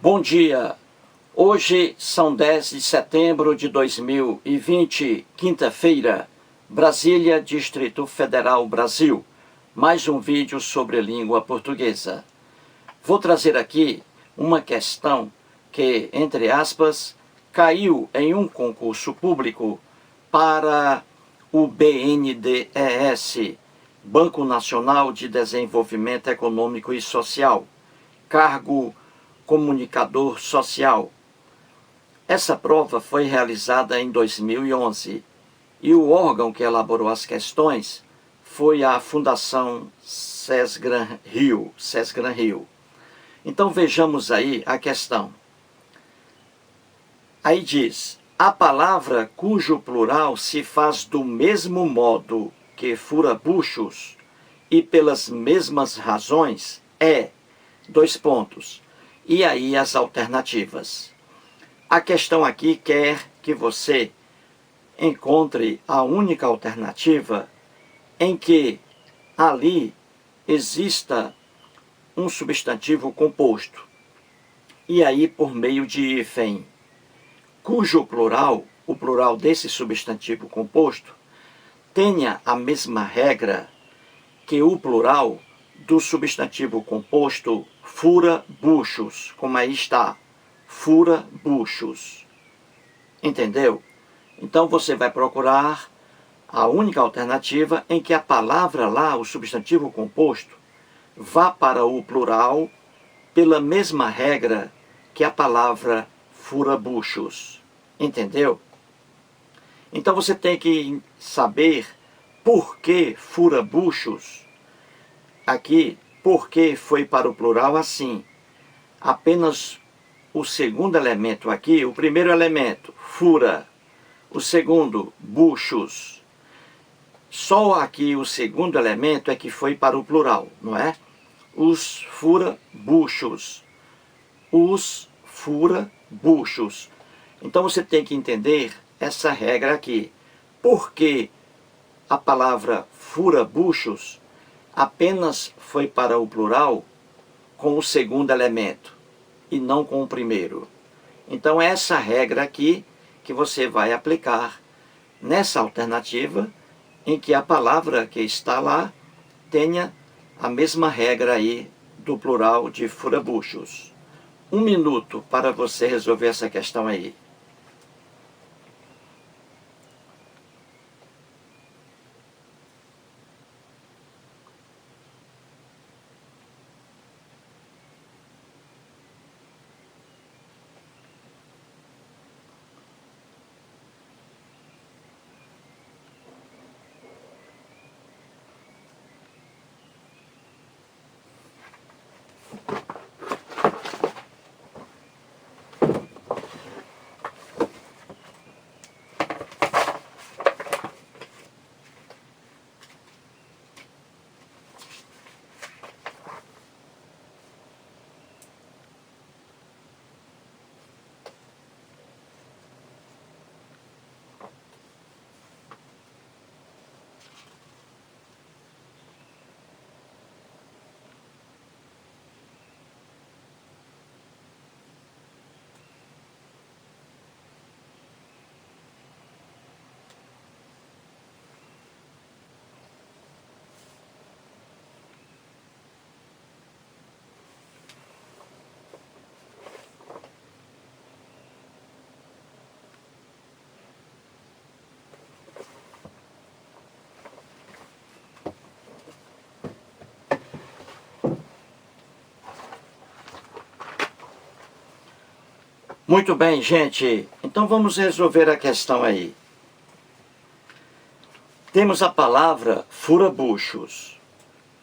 Bom dia, hoje são 10 de setembro de 2020, quinta-feira, Brasília, Distrito Federal, Brasil. Mais um vídeo sobre língua portuguesa. Vou trazer aqui uma questão que, entre aspas, caiu em um concurso público para o BNDES, Banco Nacional de Desenvolvimento Econômico e Social, cargo comunicador social. Essa prova foi realizada em 2011 e o órgão que elaborou as questões foi a Fundação Sesgran Rio. Então vejamos aí a questão. Aí diz: a palavra cujo plural se faz do mesmo modo que fura-buchos e pelas mesmas razões é... E aí as alternativas. A questão aqui quer que você encontre a única alternativa em que ali exista um substantivo composto. E aí por meio de hífen, cujo plural, o plural desse substantivo composto, tenha a mesma regra que o plural do substantivo composto fura-buchos, como aí está, fura-buchos. Entendeu? Então você vai procurar a única alternativa em que a palavra lá, o substantivo composto, vá para o plural pela mesma regra que a palavra fura-buchos. Entendeu? Então você tem que saber por que fura-buchos. Aqui, porque foi para o plural assim. Apenas o segundo elemento aqui, o primeiro elemento, fura. O segundo, buchos. Só aqui o segundo elemento é que foi para o plural, não é? Os fura-buchos. Os fura-buchos. Então você tem que entender essa regra aqui. Porque a palavra fura-buchos apenas foi para o plural com o segundo elemento e não com o primeiro. Então é essa regra aqui que você vai aplicar nessa alternativa em que a palavra que está lá tenha a mesma regra aí do plural de fura-buchos. 1 minuto para você resolver essa questão aí. Muito bem, gente. Então vamos resolver a questão aí. Temos a palavra fura-buchos.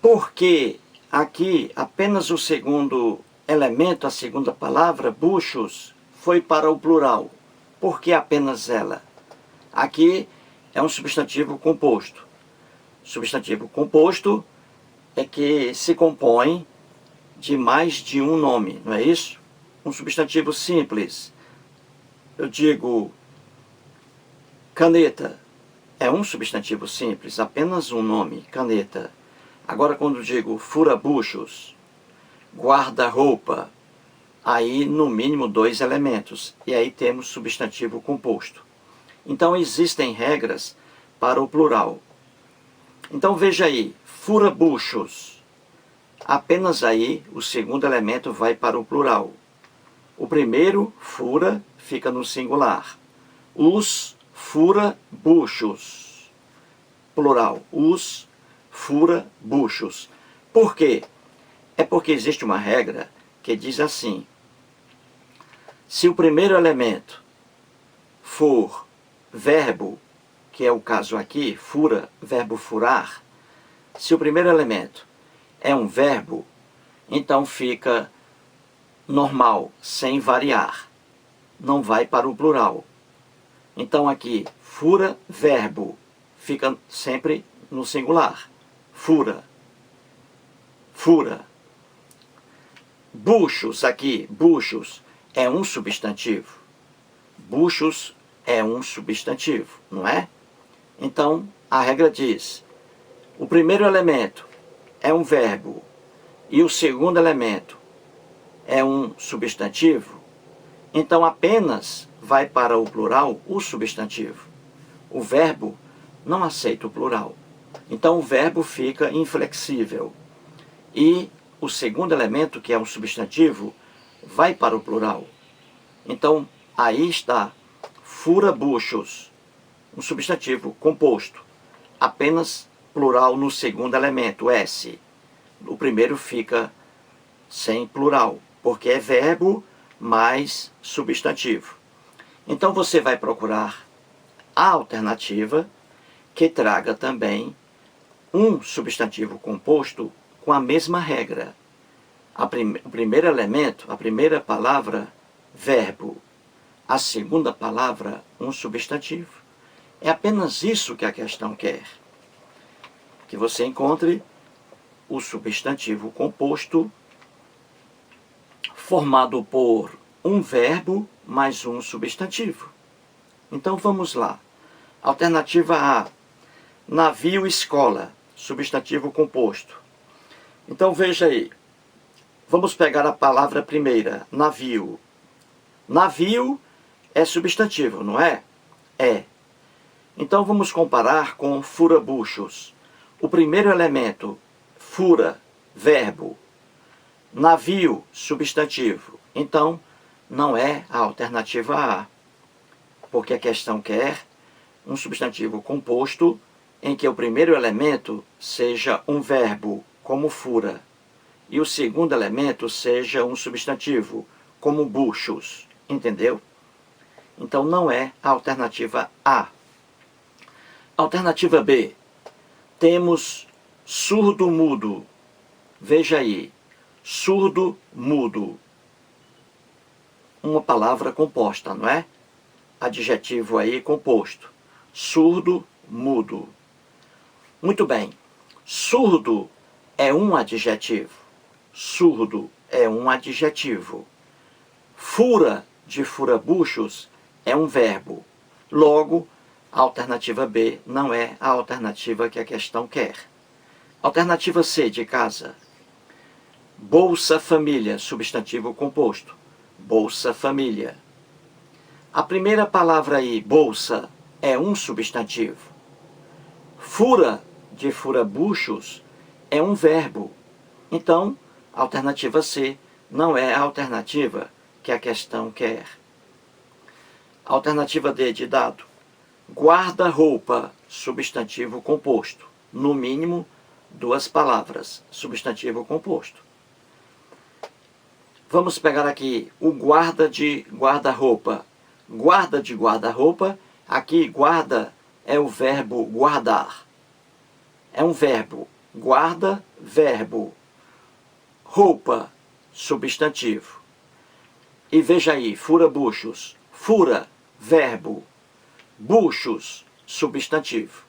Porque aqui apenas o segundo elemento, a segunda palavra, buchos, foi para o plural. Por que apenas ela? Aqui é um substantivo composto. Substantivo composto é que se compõe de mais de um nome, não é isso? Um substantivo simples, eu digo caneta, é um substantivo simples, apenas um nome, caneta. Agora quando eu digo fura-buchos, guarda-roupa, aí no mínimo 2 elementos, e aí temos substantivo composto. Então existem regras para o plural. Então veja aí, fura-buchos. Apenas aí o segundo elemento vai para o plural. O primeiro, fura, fica no singular. Os fura-buchos. Plural. Os fura-buchos. Por quê? É porque existe uma regra que diz assim: se o primeiro elemento for verbo, que é o caso aqui, fura, verbo furar, se o primeiro elemento é um verbo, então fica normal, sem variar. Não vai para o plural. Então aqui, fura, verbo, fica sempre no singular. Fura. Fura. Buchos, aqui, buchos, é um substantivo. Buchos é um substantivo, não é? Então, a regra diz: o primeiro elemento é um verbo e o segundo elemento é um substantivo, então apenas vai para o plural o substantivo. O verbo não aceita o plural. Então o verbo fica inflexível. E o segundo elemento, que é um substantivo, vai para o plural. Então aí está fura-buchos, um substantivo composto. Apenas plural no segundo elemento, S. O primeiro fica sem plural, porque é verbo mais substantivo. Então você vai procurar a alternativa que traga também um substantivo composto com a mesma regra. O primeiro elemento, a primeira palavra, verbo. A segunda palavra, um substantivo. É apenas isso que a questão quer. Que você encontre o substantivo composto formado por um verbo mais um substantivo. Então vamos lá. Alternativa A, navio, escola, substantivo composto. Então veja aí, vamos pegar a palavra primeira, navio. Navio é substantivo, não é? É. Então vamos comparar com fura-buchos. O primeiro elemento, fura, verbo. Navio, substantivo. Então, não é a alternativa A, porque a questão quer um substantivo composto em que o primeiro elemento seja um verbo, como fura, e o segundo elemento seja um substantivo, como buchos. Entendeu? Então, não é a alternativa A. Alternativa B. Temos surdo-mudo. Veja aí. Surdo-mudo. Uma palavra composta, não é? Adjetivo aí composto. Surdo-mudo. Muito bem. Surdo é um adjetivo. Surdo é um adjetivo. Fura, de fura-buchos, é um verbo. Logo, a alternativa B não é a alternativa que a questão quer. Alternativa C, de casa. Bolsa Família, substantivo composto. Bolsa Família. A primeira palavra aí, bolsa, é um substantivo. Fura, de fura-buchos, é um verbo. Então, a alternativa C não é a alternativa que a questão quer. Alternativa D, de dado. Guarda-roupa, substantivo composto. No mínimo, 2 palavras, substantivo composto. Vamos pegar aqui o guarda de guarda-roupa. Guarda de guarda-roupa, aqui guarda é o verbo guardar. É um verbo. Guarda, verbo. Roupa, substantivo. E veja aí, fura-buchos. Fura, verbo. Buchos, substantivo.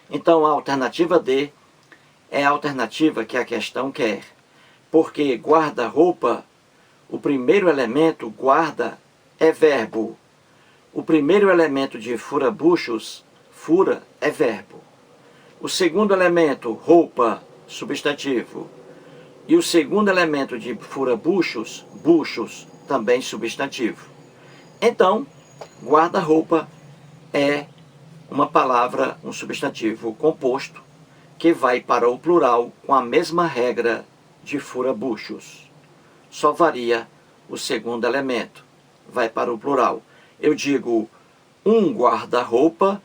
Então a alternativa D é a alternativa que a questão quer. Porque guarda-roupa, o primeiro elemento, guarda, é verbo. O primeiro elemento de fura-buchos, fura, é verbo. O segundo elemento, roupa, substantivo. E o segundo elemento de fura-buchos, buchos, também substantivo. Então, guarda-roupa é uma palavra, um substantivo composto, que vai para o plural com a mesma regra de fura-buchos. Só varia o segundo elemento, vai para o plural. Eu digo um guarda-roupa,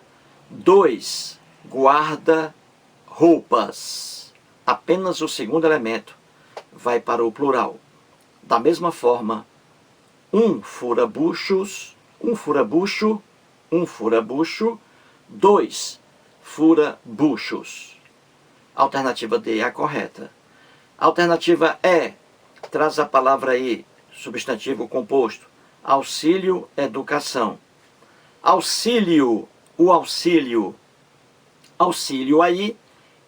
2 guarda-roupas. Apenas o segundo elemento vai para o plural. Da mesma forma, um fura-buchos, um fura-bucho, 2 fura-buchos. Alternativa D é a correta. Alternativa E traz a palavra aí, substantivo composto, auxílio, educação. Auxílio, o auxílio. Auxílio aí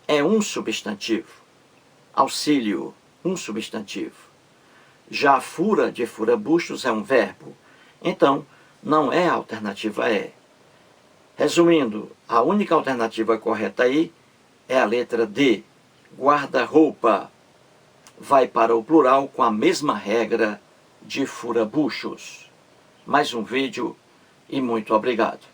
é um substantivo. Auxílio, um substantivo. Já fura, de fura-buchos, é um verbo. Então, não é a alternativa E. Resumindo, a única alternativa correta aí é a letra D. Guarda-roupa vai para o plural com a mesma regra de fura-buchos. Mais um vídeo e muito obrigado.